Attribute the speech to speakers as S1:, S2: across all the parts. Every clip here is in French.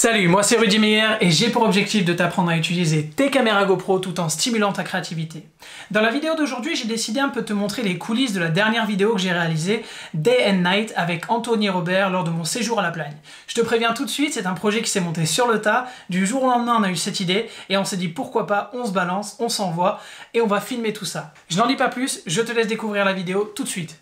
S1: Salut, moi c'est Rudy Meyer et j'ai pour objectif de t'apprendre à utiliser tes caméras GoPro tout en stimulant ta créativité. Dans la vidéo d'aujourd'hui, j'ai décidé un peu de te montrer les coulisses de la dernière vidéo que j'ai réalisée, Day and Night, avec Anthony Robert lors de mon séjour à la Plagne. Je te préviens tout de suite, c'est un projet qui s'est monté sur le tas. Du jour au lendemain, on a eu cette idée et on s'est dit pourquoi pas, on se balance, on s'envoie et on va filmer tout ça. Je n'en dis pas plus, je te laisse découvrir la vidéo tout de suite.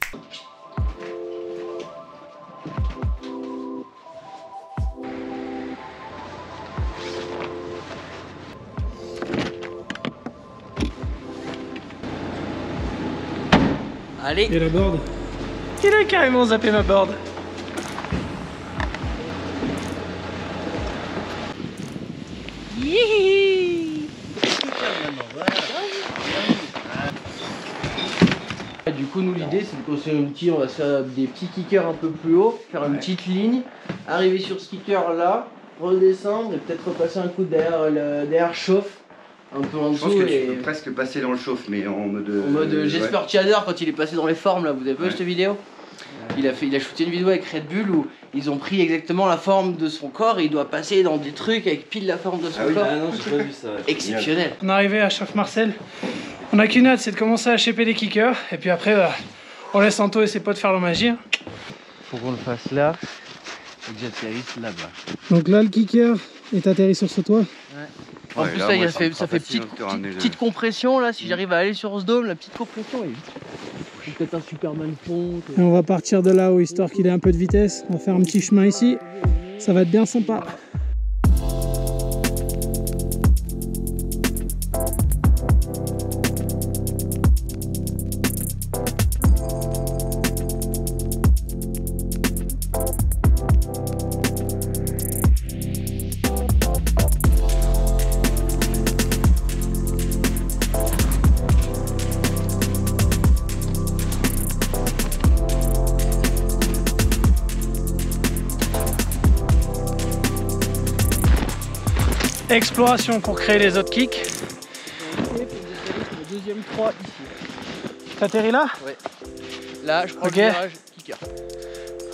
S2: Allez.
S1: Et la board? Il a carrément zappé ma board.
S2: Du coup, nous, l'idée, c'est de construire une petite, on va se faire des petits kickers un peu plus haut, faire une petite ligne, arriver sur ce kicker là, redescendre et peut-être repasser un coup derrière chauffe. Un peu en dessous.
S3: Je pense que tu peux presque passer dans le chauffe, mais en mode.
S2: Jesper Tjader quand il est passé dans les formes là, vous avez pas vu cette vidéo? Il a shooté une vidéo avec Red Bull où ils ont pris exactement la forme de son corps et il doit passer dans des trucs avec pile la forme de son corps.
S3: Ah non, j'ai pas vu ça.
S2: Exceptionnel.
S1: On est arrivé à Chauffe Marcel. On a qu'une hâte, c'est de commencer à shaper les kickers. Et puis après, on laisse Anto et ses potes faire leur magie.
S2: Faut qu'on le fasse là et que j'atterrisse là-bas.
S1: Donc là, le kicker est atterri sur ce toit.
S2: En plus là, ça fait petite compression là, si j'arrive à aller sur ce dôme, la petite compression est peut-être un Superman fond.
S1: Et on va partir de là-haut, histoire qu'il ait un peu de vitesse. On va faire un petit chemin ici, ça va être bien sympa. Exploration pour créer les autres kicks.
S2: Et le deuxième 3 ici.
S1: T'atterris là?
S2: Ouais. Là, je prends
S1: Ok.
S2: le virage kicker.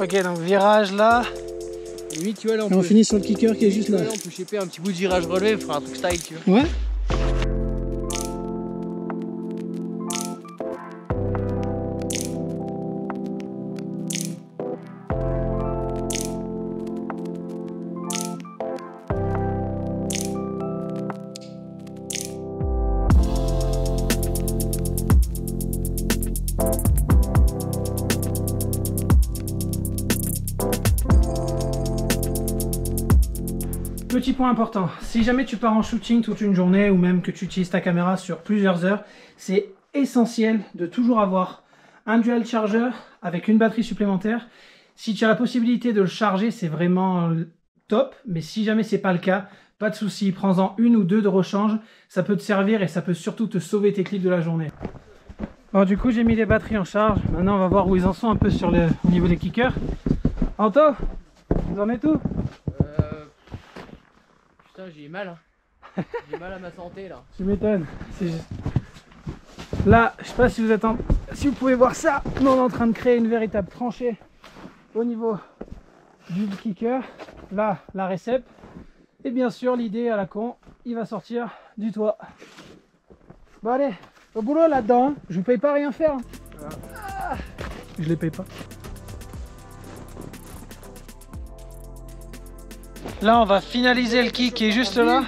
S1: Ok, donc virage là.
S2: Et oui, tu vois là,
S1: Et on finit sur le kicker qui est juste là.
S2: on peut shaper un petit bout de virage relevé, faire un truc style, tu vois.
S1: Ouais. Petit point important, si jamais tu pars en shooting toute une journée ou même que tu utilises ta caméra sur plusieurs heures, c'est essentiel de toujours avoir un dual charger avec une batterie supplémentaire. Si tu as la possibilité de le charger, c'est vraiment top, mais si jamais c'est pas le cas, pas de souci, prends-en une ou deux de rechange, ça peut te servir et ça peut surtout te sauver tes clips de la journée. Bon, du coup j'ai mis les batteries en charge, maintenant on va voir où ils en sont un peu sur au niveau des kickers. Anto, vous en êtes où?
S2: Putain, j'ai mal, hein. J'ai mal à ma santé là.
S1: Tu m'étonnes. Là, je sais pas si vous pouvez voir ça, mais on est en train de créer une véritable tranchée au niveau du kicker. Là, la récep. Et bien sûr, l'idée à la con, il va sortir du toit. Bon allez, au boulot là-dedans, hein. Je vous paye pas à rien faire. Hein. Ah, je les paye pas. Là, on va finaliser le kick qui est juste là.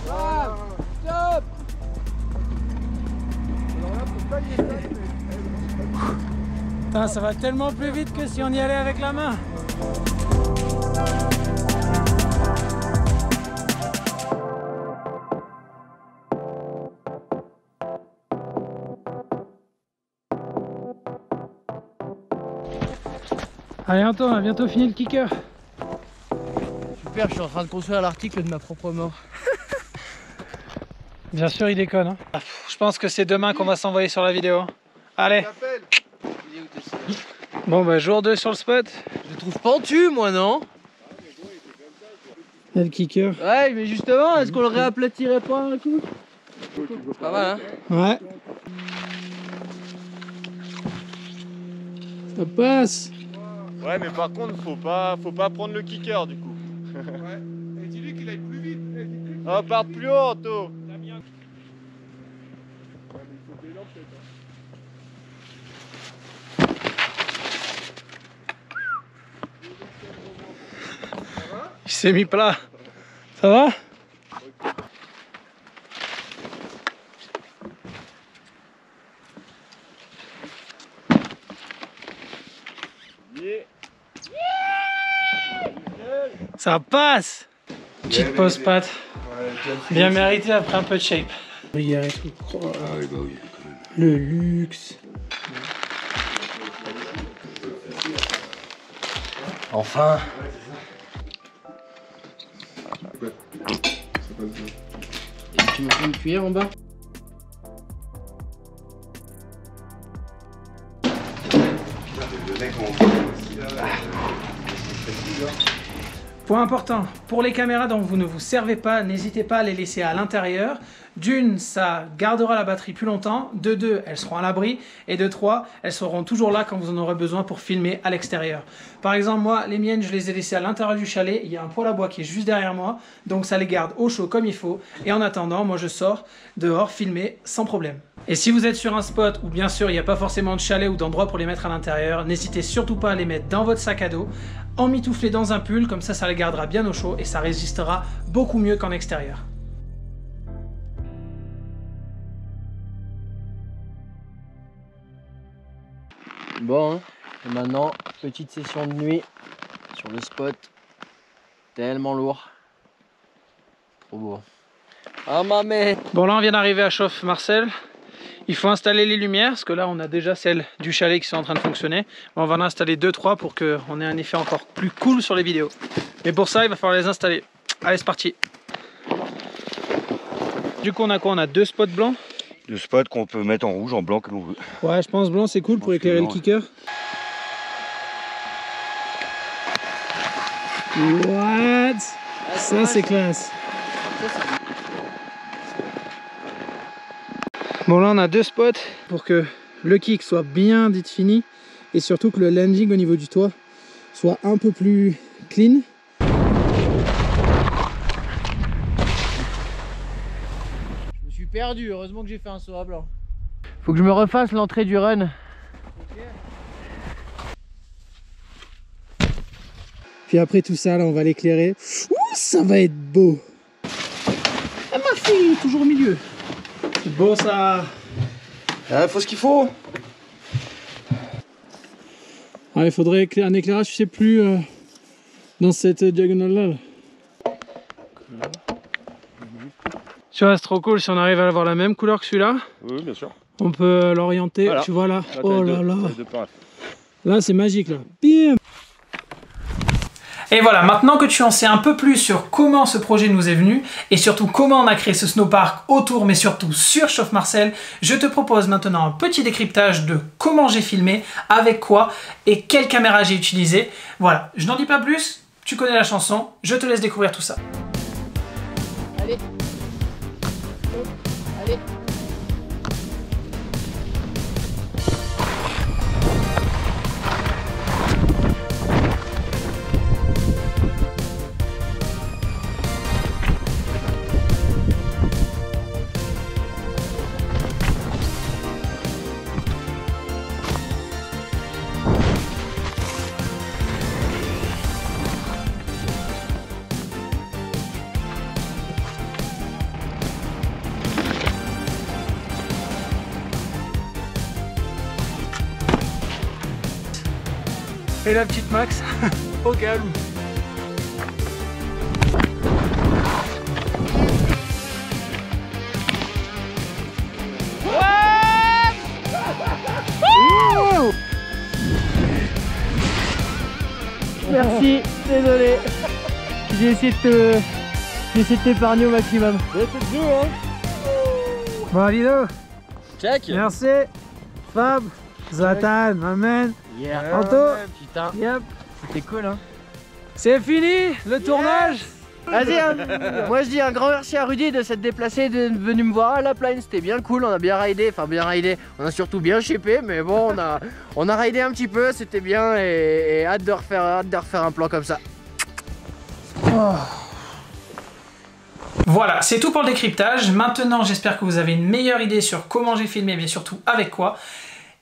S2: Stop.
S1: Putain, ça va tellement plus vite que si on y allait avec la main. Allez Anto, on a bientôt fini le kicker.
S2: Super, je suis en train de construire l'article de ma propre mort.
S1: Bien sûr, il déconne. Hein. Je pense que c'est demain qu'on va s'envoyer sur la vidéo. Allez. Bon bah jour 2 sur le spot.
S2: Je le trouve pentu moi, non?
S1: Et le kicker.
S2: Ouais, mais justement, est-ce qu'on le réaplatirait pas un coup? C'est pas mal, hein?
S1: Ouais. Ça passe.
S4: Ouais, mais par contre, faut pas prendre le kicker du coup.
S5: Ouais. Et dis-lui qu'il aille plus vite.
S4: On part plus haut, Anto.
S1: Il s'est mis plat. Ça va? Ça passe. Petite pause pâte. Bien mérité après un peu de shape. Regarde et tout. Oh,
S3: Ah oui, bah oui, quand même.
S1: le luxe.
S2: Enfin. Et tu me fais une cuillère en bas?
S3: Le mec, on voit aussi là.
S1: Point important, pour les caméras dont vous ne vous servez pas, n'hésitez pas à les laisser à l'intérieur. D'une, ça gardera la batterie plus longtemps. De deux, elles seront à l'abri. Et de trois, elles seront toujours là quand vous en aurez besoin pour filmer à l'extérieur. Par exemple, moi, les miennes, je les ai laissées à l'intérieur du chalet. Il y a un poêle à bois qui est juste derrière moi. Donc ça les garde au chaud comme il faut. Et en attendant, moi je sors dehors filmer sans problème. Et si vous êtes sur un spot où bien sûr il n'y a pas forcément de chalet ou d'endroit pour les mettre à l'intérieur, n'hésitez surtout pas à les mettre dans votre sac à dos, emmitouflés dans un pull, comme ça les gardera bien au chaud et ça résistera beaucoup mieux qu'en extérieur.
S2: Bon, hein. Et maintenant, petite session de nuit sur le spot. Tellement lourd. Trop beau. Ah ma mère.
S1: Bon là on vient d'arriver à Chauffe Marcel. Il faut installer les lumières, parce que là on a déjà celles du chalet qui sont en train de fonctionner. On va en installer 2-3 pour qu'on ait un effet encore plus cool sur les vidéos. Mais pour ça il va falloir les installer. Allez c'est parti. Du coup on a quoi? On a 2 spots blancs.
S3: 2 spots qu'on peut mettre en rouge, en blanc comme on veut.
S1: Ouais je pense blanc c'est cool pour éclairer le kicker. What? Ça c'est classe. Bon là on a 2 spots pour que le kick soit bien défini et surtout que le landing au niveau du toit soit un peu plus clean.
S2: Je me suis perdu, heureusement que j'ai fait un saut à blanc. Faut que je me refasse l'entrée du run.
S1: Puis après tout ça là on va l'éclairer. Ouh ça va être beau. Ah ma fille, toujours au milieu. C'est beau ça.
S3: Ah, faut ce qu'il faut.
S1: Ah, il faudrait un éclairage, je sais plus, dans cette diagonale là. Tu vois, c'est trop cool si on arrive à avoir la même couleur que celui-là.
S4: Oui, bien sûr.
S1: On peut l'orienter,
S4: Voilà.
S1: tu vois là.
S4: Là,
S1: Oh là là.
S4: deux parts.
S1: Là c'est magique là. Bim. Et voilà, maintenant que tu en sais un peu plus sur comment ce projet nous est venu et surtout comment on a créé ce snowpark autour mais surtout sur Chauffe Marcel, je te propose maintenant un petit décryptage de comment j'ai filmé, avec quoi et quelle caméra j'ai utilisé. Voilà, je n'en dis pas plus, tu connais la chanson, je te laisse découvrir tout ça.
S2: Allez. Allez.
S1: Et la petite Max au calme.
S2: Merci, désolé. J'ai essayé de t'épargner au maximum.
S1: Bon Lido,
S2: Check.
S1: merci. Fab, Zlatan, Mamen,
S2: Yeah.
S1: Anto.
S2: Putain,
S1: Yep.
S2: c'était cool hein.
S1: C'est fini le tournage.
S2: Vas-y, hein. Moi je dis un grand merci à Rudy de s'être déplacé, de venu me voir à la plaine, c'était bien cool, on a bien raidé, enfin bien raidé, on a surtout bien shippé, mais bon on a raidé un petit peu, c'était bien et hâte de refaire un plan comme ça.
S1: Oh. Voilà, c'est tout pour le décryptage. Maintenant, j'espère que vous avez une meilleure idée sur comment j'ai filmé, mais surtout avec quoi.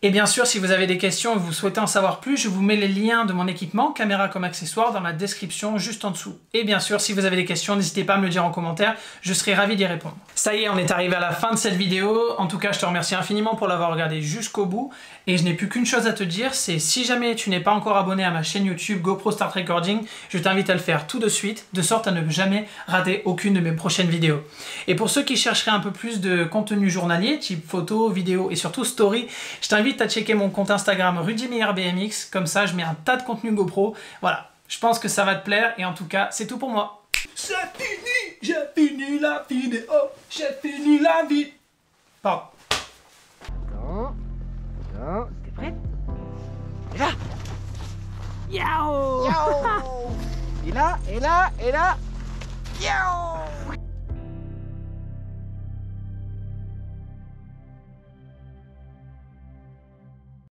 S1: Et bien sûr, si vous avez des questions et vous souhaitez en savoir plus, je vous mets les liens de mon équipement, caméra comme accessoire, dans la description juste en dessous. Et bien sûr, si vous avez des questions, n'hésitez pas à me le dire en commentaire, je serai ravi d'y répondre. Ça y est, on est arrivé à la fin de cette vidéo. En tout cas, je te remercie infiniment pour l'avoir regardé jusqu'au bout. Et je n'ai plus qu'une chose à te dire, c'est si jamais tu n'es pas encore abonné à ma chaîne YouTube GoPro Start Recording, je t'invite à le faire tout de suite, de sorte à ne jamais rater aucune de mes prochaines vidéos. Et pour ceux qui chercheraient un peu plus de contenu journalier, type photos, vidéos et surtout story, je t'invite à checker mon compte Instagram RudyMeilleurBMX, comme ça je mets un tas de contenu GoPro. Voilà, je pense que ça va te plaire et en tout cas, c'est tout pour moi. C'est fini, j'ai fini la vidéo, j'ai fini la vie. Pardon.
S2: T'es prête? Et là! Yao! Et là, et là, et là! Yao!